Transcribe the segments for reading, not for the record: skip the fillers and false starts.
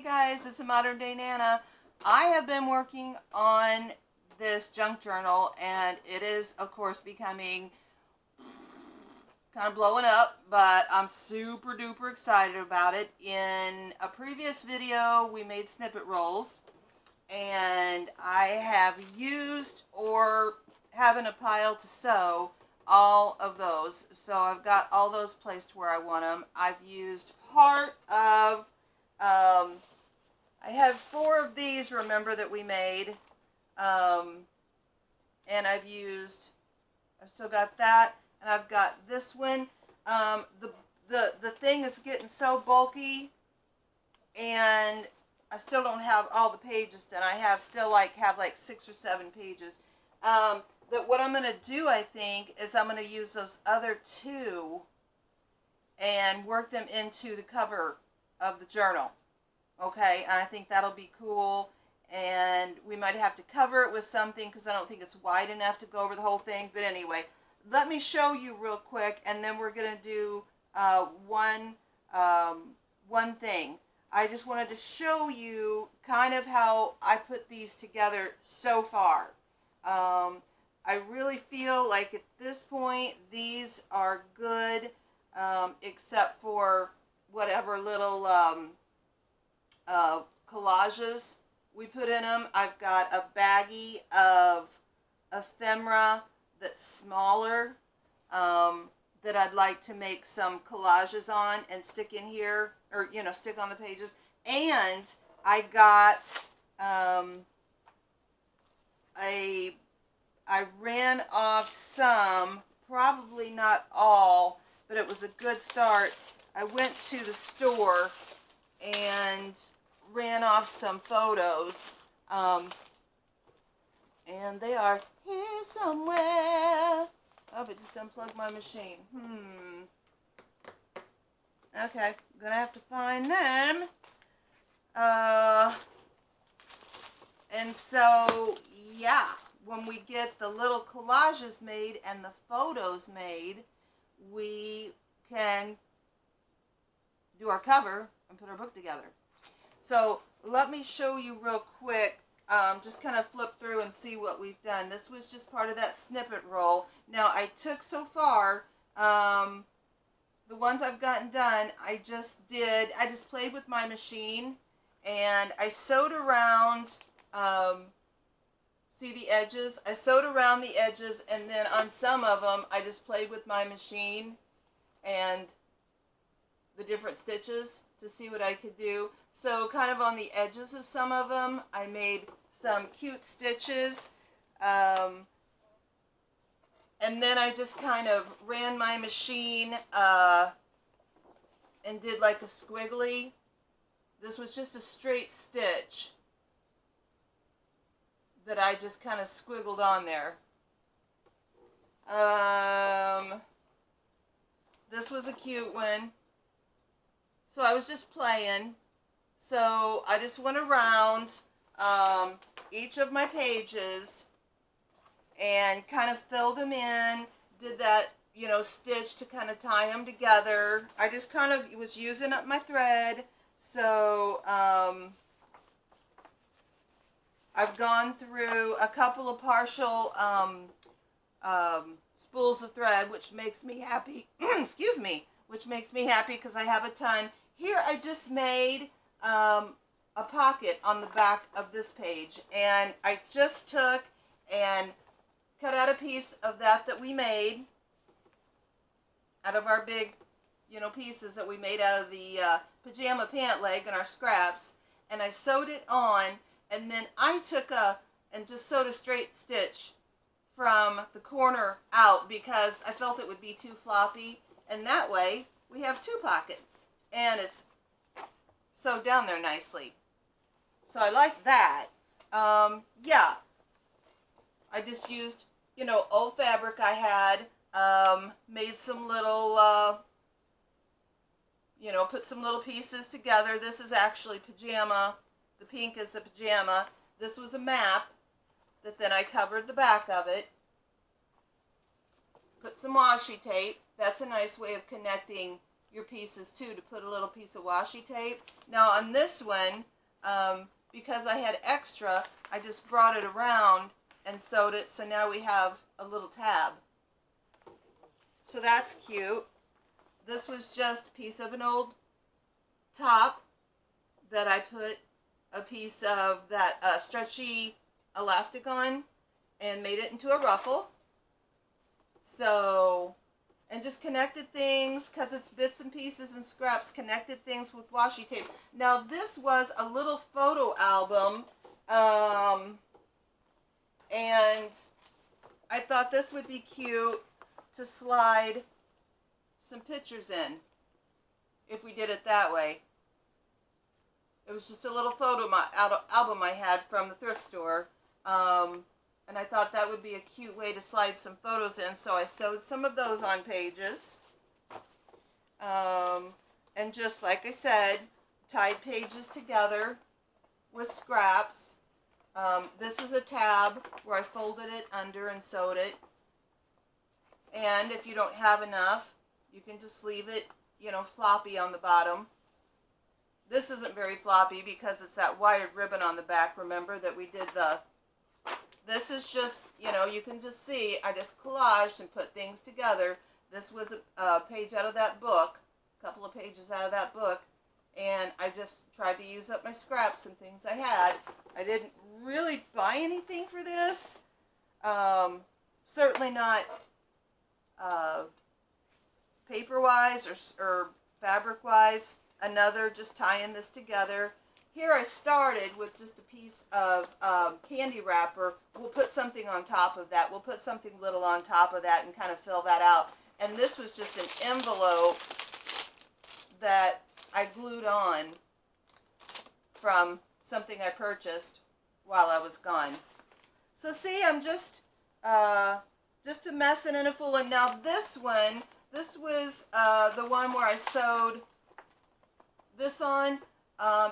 Hey guys, it's a Modern Day Nana. I have been working on this junk journal and it is of course becoming kind of blowing up, but I'm super duper excited about it. In a previous video we made snippet rolls and I have used or have in a pile to sew all of those. So I've got all those placed where I want them. I've used part of I have 4 of these, remember, that we made, and I've still got that, and I've got this one. The thing is getting so bulky, and I still don't have all the pages done. I have like 6 or 7 pages. That what I'm going to do, I think, is I'm going to use those other 2 and work them into the cover of the journal. Okay, and I think that'll be cool, and we might have to cover it with something because I don't think it's wide enough to go over the whole thing. But anyway, let me show you real quick, and then we're going to do one thing. I just wanted to show you kind of how I put these together so far. I really feel like at this point these are good, except for whatever little collages we put in them. I've got a baggie of ephemera that's smaller that I'd like to make some collages on and stick in here, or stick on the pages. And I got I ran off some, probably not all, but it was a good start. I went to the store and ran off some photos, and they are here somewhere. Oh, it just unplugged my machine. Okay, gonna have to find them. And so, yeah, when we get the little collages made and the photos made, we can do our cover and put our book together. So let me show you real quick, just kind of flip through and see what we've done. This was just part of that snippet roll. Now I took so far, the ones I've gotten done, I just played with my machine and I sewed around, see the edges? I sewed around the edges, and then on some of them I just played with my machine and the different stitches to see what I could do. So kind of on the edges of some of them I made some cute stitches, and then I just kind of ran my machine and did like a squiggly. This was just a straight stitch that I just kind of squiggled on there. This was a cute one. So I was just playing. So I just went around each of my pages and kind of filled them in, did that, stitch to kind of tie them together. I just kind of was using up my thread. So I've gone through a couple of partial spools of thread, which makes me happy. Excuse me, which makes me happy because I have a ton. Here I just made a pocket on the back of this page, and I just took and cut out a piece of that we made out of our big, pieces that we made out of the pajama pant leg and our scraps, and I sewed it on, and then I took and just sewed a straight stitch from the corner out because I felt it would be too floppy, and that way we have 2 pockets, and it's sewed down there nicely. So I like that. Yeah, I just used, old fabric I had, made some little, put some little pieces together. This is actually pajama. The pink is the pajama. This was a map that then I covered the back of it. Put some washi tape. That's a nice way of connecting your pieces too, to put a little piece of washi tape. Now on this one, because I had extra, I just brought it around and sewed it, so now we have a little tab. So that's cute. This was just a piece of an old top that I put a piece of that stretchy elastic on and made it into a ruffle. So, and just connected things, because it's bits and pieces and scraps, connected things with washi tape. Now this was a little photo album, and I thought this would be cute to slide some pictures in if we did it that way. It was just a little photo album I had from the thrift store, and I thought that would be a cute way to slide some photos in, so I sewed some of those on pages, and just like I said, tied pages together with scraps. This is a tab where I folded it under and sewed it, and if you don't have enough, you can just leave it, you know, floppy on the bottom. This isn't very floppy because it's that wired ribbon on the back, remember, that we did the... This is just, you know, you can just see, I just collaged and put things together. This was a page out of that book, a couple of pages out of that book, and I just tried to use up my scraps and things I had. I didn't really buy anything for this. Certainly not paper-wise or fabric-wise. Another, just tying this together. Here I started with just a piece of candy wrapper. We'll put something on top of that. We'll put something little on top of that and kind of fill that out. And this was just an envelope that I glued on from something I purchased while I was gone. So see, I'm just a messing and a fooling. Now this one, this was the one where I sewed this on.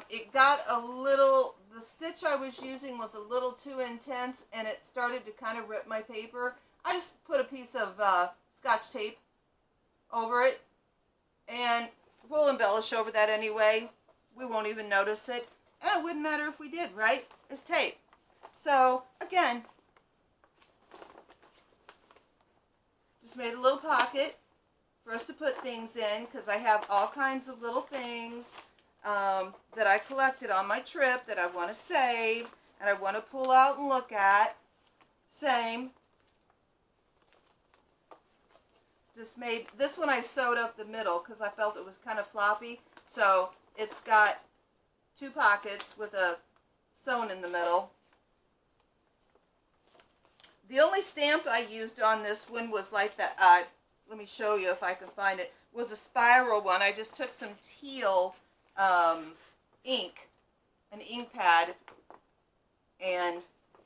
It got a little, the stitch I was using was a little too intense, and it started to kind of rip my paper. I just put a piece of Scotch tape over it, and we'll embellish over that anyway. We won't even notice it, and it wouldn't matter if we did, right? It's tape. So again, just made a little pocket for us to put things in, because I have all kinds of little things that I collected on my trip that I want to save and I want to pull out and look at. Same. Just made, this one I sewed up the middle because I felt it was kind of floppy. So it's got two pockets with a sewn in the middle. The only stamp I used on this one was like that, let me show you if I can find it, was a spiral one. I just took some teal ink, an ink pad, and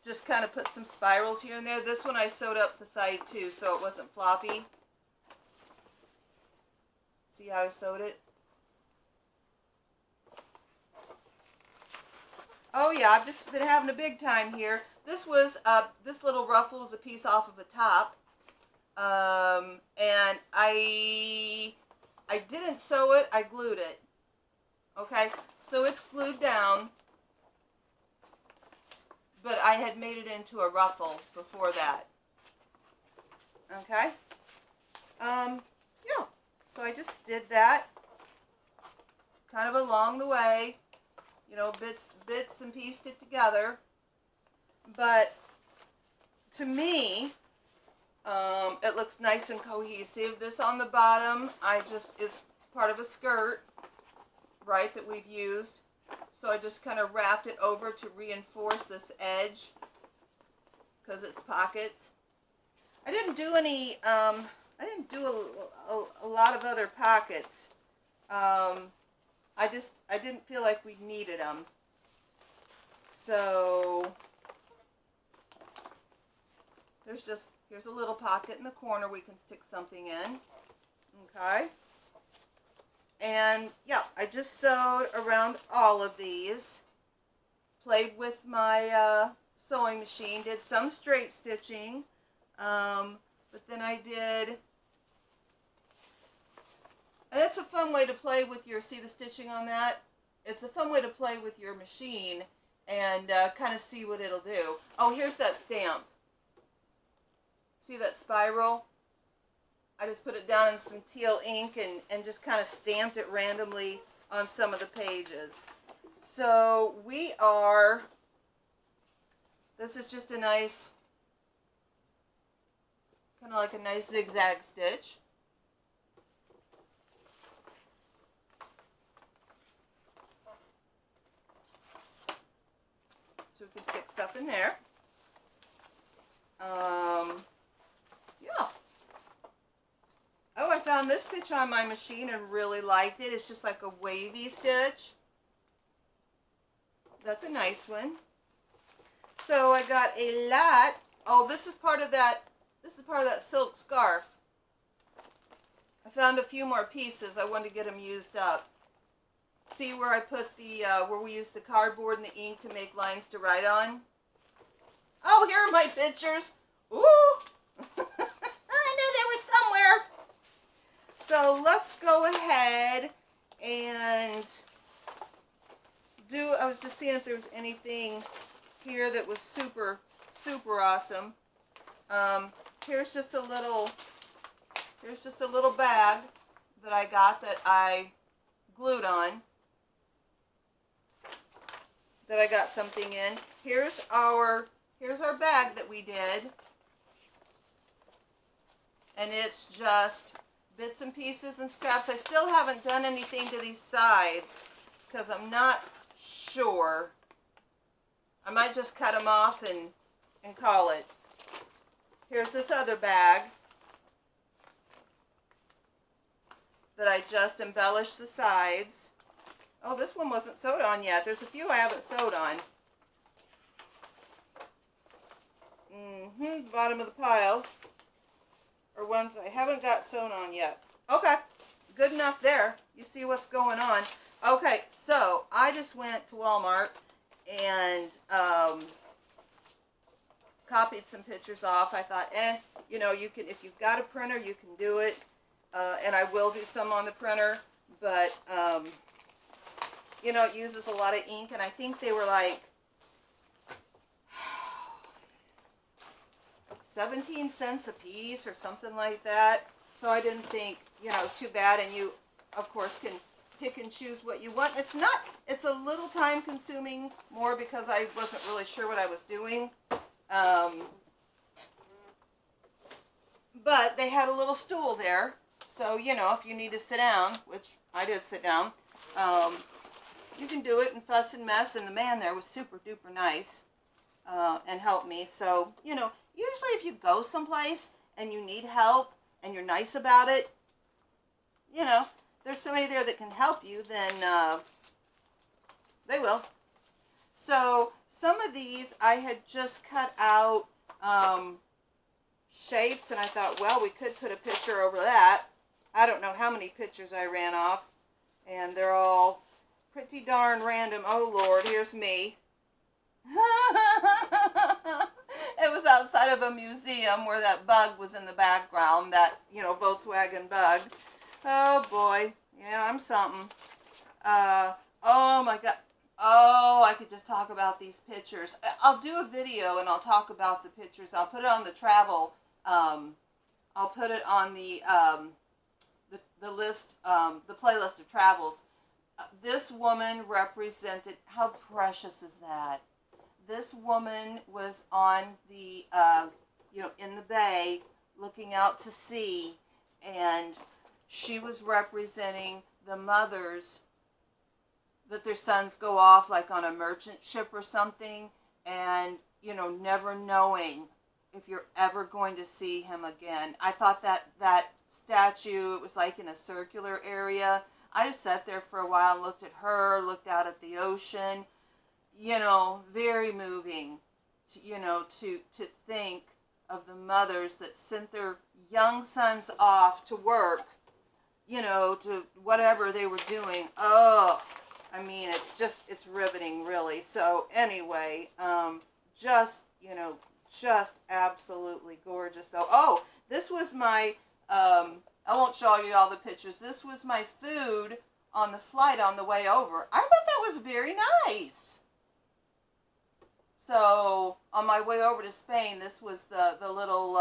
just kind of put some spirals here and there. This one I sewed up the side too, so it wasn't floppy. See how I sewed it? Oh yeah, I've just been having a big time here. This was, this little ruffle is a piece off of a top. And I didn't sew it, I glued it. Okay, so it's glued down, but I had made it into a ruffle before that. Okay, yeah, so I just did that kind of along the way, you know, bits and pieced it together. But to me, it looks nice and cohesive. This on the bottom, is part of a skirt, right, that we've used. So I just kind of wrapped it over to reinforce this edge because it's pockets. I didn't do any, I didn't do a lot of other pockets. I didn't feel like we needed them. So here's a little pocket in the corner we can stick something in. Okay. And yeah, I just sewed around all of these. Played with my sewing machine. Did some straight stitching. But then I did And it's a fun way to play with your, see the stitching on that? It's a fun way to play with your machine and kind of see what it'll do. Oh, here's that stamp. See that spiral? I just put it down in some teal ink and just kind of stamped it randomly on some of the pages. So we are, this is just a nice, kind of like a nice zigzag stitch. So we can stick stuff in there. Yeah. Oh, I found this stitch on my machine and really liked it. It's just like a wavy stitch. That's a nice one. So I got a lot. Oh, this is part of that. This is part of that silk scarf. I found a few more pieces. I wanted to get them used up. See where I put the where we used the cardboard and the ink to make lines to write on? Oh, here are my pictures. Ooh! I knew they were somewhere. So let's go ahead and do, I was just seeing if there was anything here that was super, super awesome. Here's just a little bag that I got that I glued on. That I got something in. Here's our bag that we did. And it's just bits and pieces and scraps. I still haven't done anything to these sides because I'm not sure. I might just cut them off and call it. Here's this other bag that I just embellished the sides. Oh, this one wasn't sewed on yet. There's a few I haven't sewed on. Bottom of the pile are ones I haven't got sewn on yet. Okay, good enough there. You see what's going on. Okay, so I just went to Walmart and copied some pictures off. I thought, you know, you can, if you've got a printer, you can do it. And I will do some on the printer, but you know, it uses a lot of ink, and I think they were like 17 cents a piece or something like that. So I didn't think, you know, it was too bad, and you, of course, can pick and choose what you want. It's not, it's a little time consuming more because I wasn't really sure what I was doing. But they had a little stool there. So, you know, if you need to sit down, which I did sit down, you can do it and fuss and mess. And the man there was super duper nice and helped me. So, you know, usually if you go someplace and you need help and you're nice about it, you know, there's somebody there that can help you, then they will. So some of these I had just cut out shapes, and I thought, well, we could put a picture over that. I don't know how many pictures I ran off, and they're all pretty darn random. Oh Lord, here's me. It was outside of a museum where that bug was in the background, that, you know, Volkswagen bug. Oh boy, yeah, I'm something. Oh my God. Oh, I could just talk about these pictures. I'll do a video and I'll talk about the pictures. I'll put it on the travel. I'll put it on the list, the playlist of travels. This woman represented, how precious is that? This woman was on the, you know, in the bay, looking out to sea, and she was representing the mothers that their sons go off like on a merchant ship or something, and, you know, never knowing if you're ever going to see him again. I thought that statue, it was like in a circular area. I just sat there for a while and looked at her, looked out at the ocean. You know, very moving, you know, to think of the mothers that sent their young sons off to work, you know, to whatever they were doing. Oh, I mean, it's just, it's riveting, really. So anyway, just, you know, just absolutely gorgeous, though. Oh, this was my I won't show you all the pictures. This was my food on the flight on the way over. I thought that was very nice. So on my way over to Spain, this was the little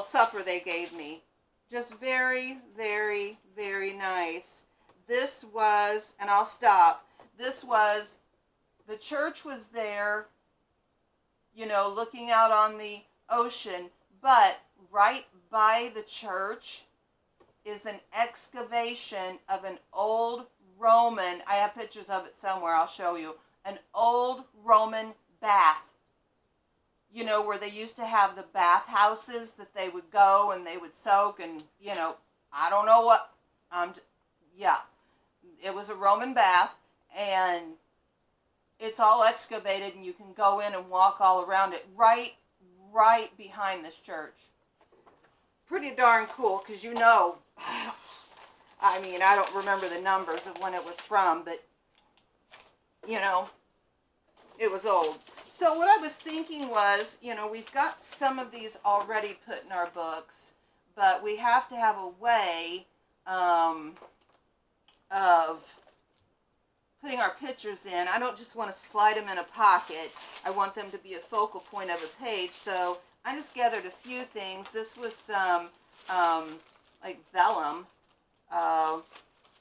supper they gave me. Just very, very, very nice. This was, and I'll stop. This was, the church was there, you know, looking out on the ocean, but right by the church is an excavation of an old Roman, I have pictures of it somewhere, I'll show you, an old Roman bath. You know, where they used to have the bath houses that they would go and they would soak and, you know, I don't know what, yeah. It was a Roman bath, and it's all excavated, and you can go in and walk all around it right behind this church. Pretty darn cool, because you know, I mean, I don't remember the numbers of when it was from, but, you know, it was old. So what I was thinking was, you know, we've got some of these already put in our books, but we have to have a way of putting our pictures in. I don't just want to slide them in a pocket. I want them to be a focal point of a page. So I just gathered a few things. This was some like vellum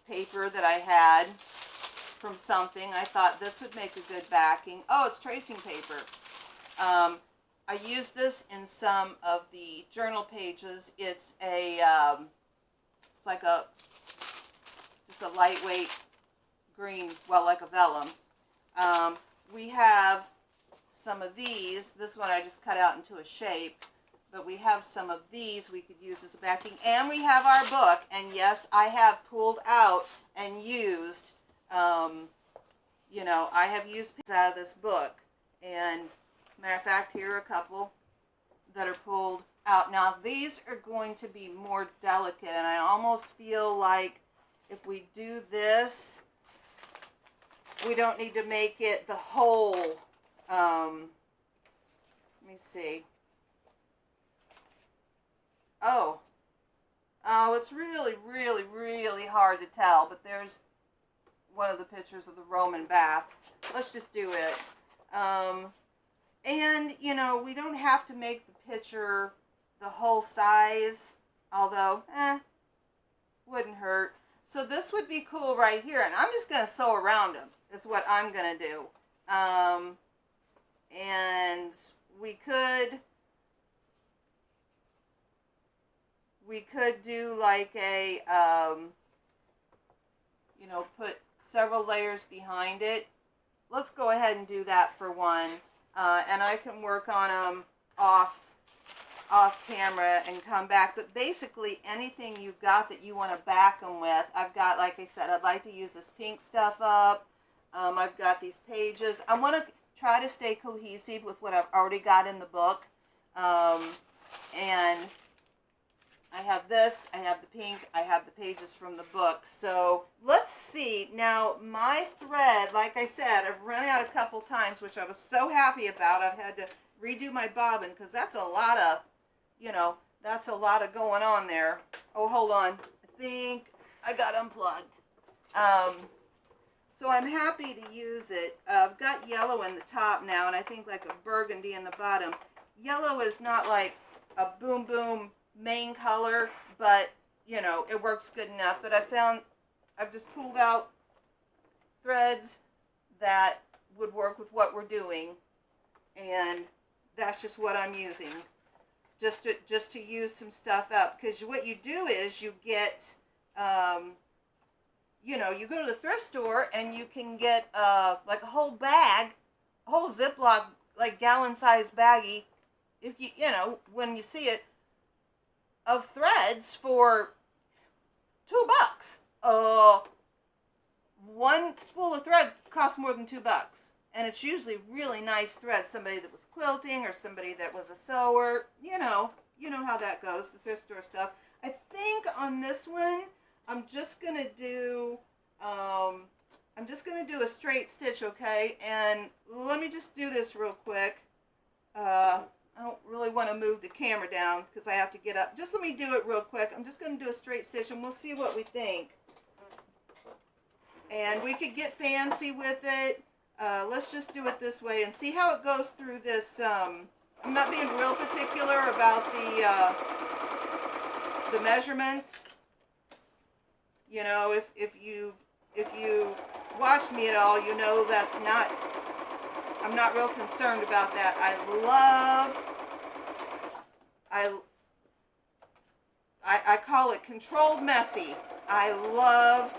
paper that I had from something. I thought this would make a good backing. Oh, it's tracing paper. I used this in some of the journal pages. It's a it's like a just a lightweight green, well, like a vellum. We have some of these. This one I just cut out into a shape, but we have some of these we could use as a backing, and we have our book. And yes, I have pulled out and used, you know, I have used pieces out of this book, and matter of fact, here are a couple that are pulled out. Now these are going to be more delicate, and I almost feel like if we do this, we don't need to make it the whole, let me see. Oh, it's really, really, really hard to tell, but there's one of the pictures of the Roman bath. Let's just do it. And, you know, we don't have to make the picture the whole size, although, wouldn't hurt. So this would be cool right here, and I'm just going to sew around them, is what I'm going to do. And we could do like a, you know, put several layers behind it. Let's go ahead and do that for one. And I can work on them off camera and come back. But basically anything you've got that you want to back them with. I've got, like I said, I'd like to use this pink stuff up. I've got these pages. I want to try to stay cohesive with what I've already got in the book. And I have this, I have the pink, I have the pages from the book. So let's see. Now my thread, like I said, I've run out a couple times, which I was so happy about. I've had to redo my bobbin because that's a lot of, you know, that's a lot of going on there. Oh, hold on. I think I got unplugged. So I'm happy to use it. I've got yellow in the top now, and I think like a burgundy in the bottom. Yellow is not like a boom boom main color, but you know, it works good enough. But I've just pulled out threads that would work with what we're doing, and that's just what I'm using, just to use some stuff up. Because what you do is you get, you know, you go to the thrift store and you can get like a whole bag, a whole Ziploc, like gallon-sized baggie, if you know, when you see it, of threads for $2. One spool of thread costs more than $2, and it's usually really nice thread. Somebody that was quilting or somebody that was a sewer. You know how that goes. The thrift store stuff. I think on this one, I'm just gonna do a straight stitch, okay? And let me just do this real quick. I don't really want to move the camera down because I have to get up. Just let me do it real quick. I'm just going to do a straight stitch and we'll see what we think. And we could get fancy with it. Let's just do it this way and see how it goes through this. I'm not being real particular about the measurements. You know, if you watch me at all, you know that's not. I'm not real concerned about that. I call it controlled messy. I love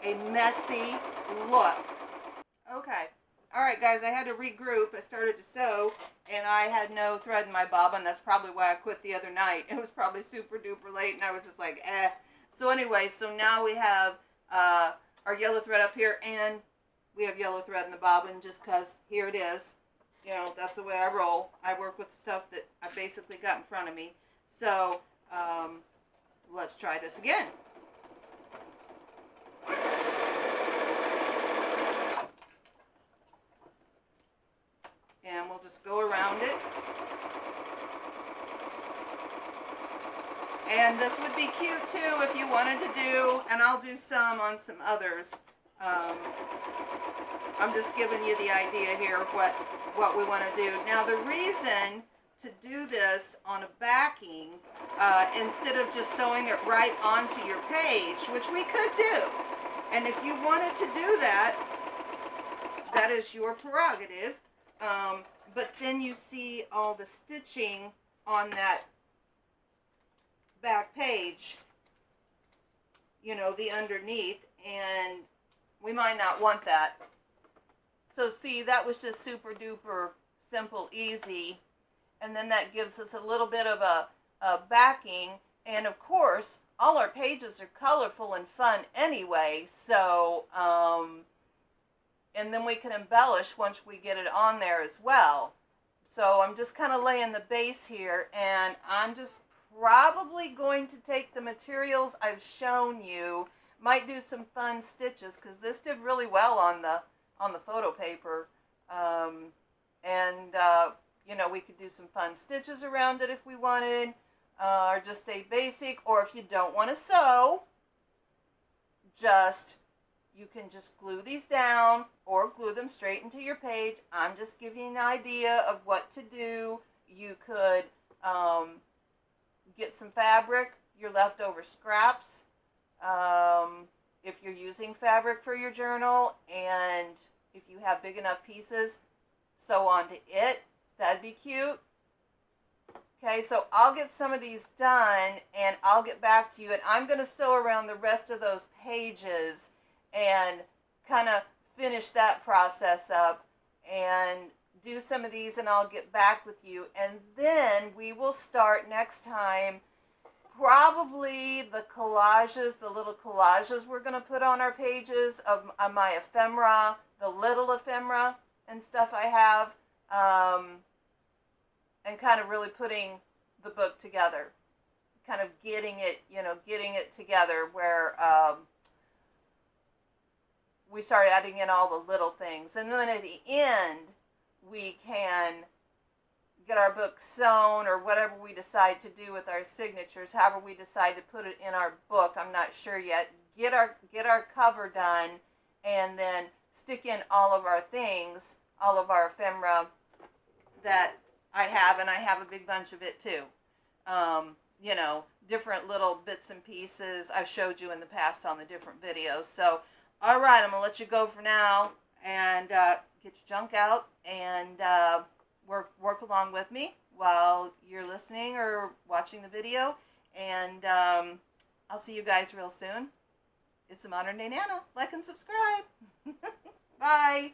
a messy look. Okay. Alright guys, I had to regroup. I started to sew and I had no thread in my bobbin. That's probably why I quit the other night. It was probably super duper late and I was just like, eh. So anyway, so now we have our yellow thread up here and we have yellow thread in the bobbin just because here it is. You know, that's the way I roll. I work with the stuff that I basically got in front of me. So, let's try this again. And we'll just go around it. And this would be cute too if you wanted to do, and I'll do some on some others. I'm just giving you the idea here of what we want to do. Now the reason to do this on a backing, instead of just sewing it right onto your page, which we could do, and if you wanted to do that, that is your prerogative, but then you see all the stitching on that back page, you know, the underneath, and we might not want that. So see, that was just super duper simple, easy, and then that gives us a little bit of a backing, and of course all our pages are colorful and fun anyway, so and then we can embellish once we get it on there as well. So I'm just kind of laying the base here, and I'm just probably going to take the materials I've shown you, might do some fun stitches because this did really well on the photo paper, you know, we could do some fun stitches around it if we wanted, or just stay basic, or if you don't want to sew, you can just glue these down or glue them straight into your page. I'm just giving you an idea of what to do. You could get some fabric, your leftover scraps, if you're using fabric for your journal, and if you have big enough pieces, sew onto it. That'd be cute. Okay, so I'll get some of these done and I'll get back to you, and I'm going to sew around the rest of those pages and kind of finish that process up and do some of these, and I'll get back with you, and then we will start next time probably the collages, the little collages we're going to put on our pages of my ephemera, the little ephemera and stuff I have, and kind of really putting the book together, kind of getting it, you know, getting it together where we start adding in all the little things, and then at the end we can get our book sewn, or whatever we decide to do with our signatures, however we decide to put it in our book, I'm not sure yet. Get our cover done, and then stick in all of our things, all of our ephemera that I have, and I have a big bunch of it too. You know, different little bits and pieces I've showed you in the past on the different videos. So, all right, I'm going to let you go for now, and get your junk out, and work along with me while you're listening or watching the video, and I'll see you guys real soon. It's the Modern Day Nana. Like and subscribe. Bye.